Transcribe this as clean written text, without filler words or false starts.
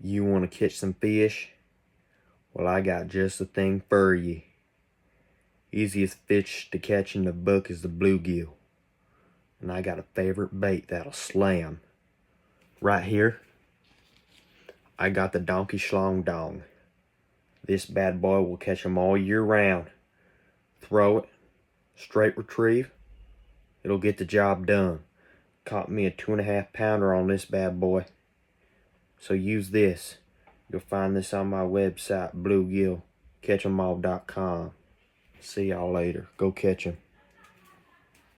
You want to catch some fish? Well, I got just the thing for you. Easiest fish to catch in the book is the bluegill. And I got a favorite bait that'll slam. Right here, I got the donkey schlong dong. This bad boy will catch them all year round. Throw it, straight retrieve, it'll get the job done. Caught me a 2.5 pounder on this bad boy. So use this. You'll find this on my website, bluegillcatchemall.com. See y'all later. Go catch 'em.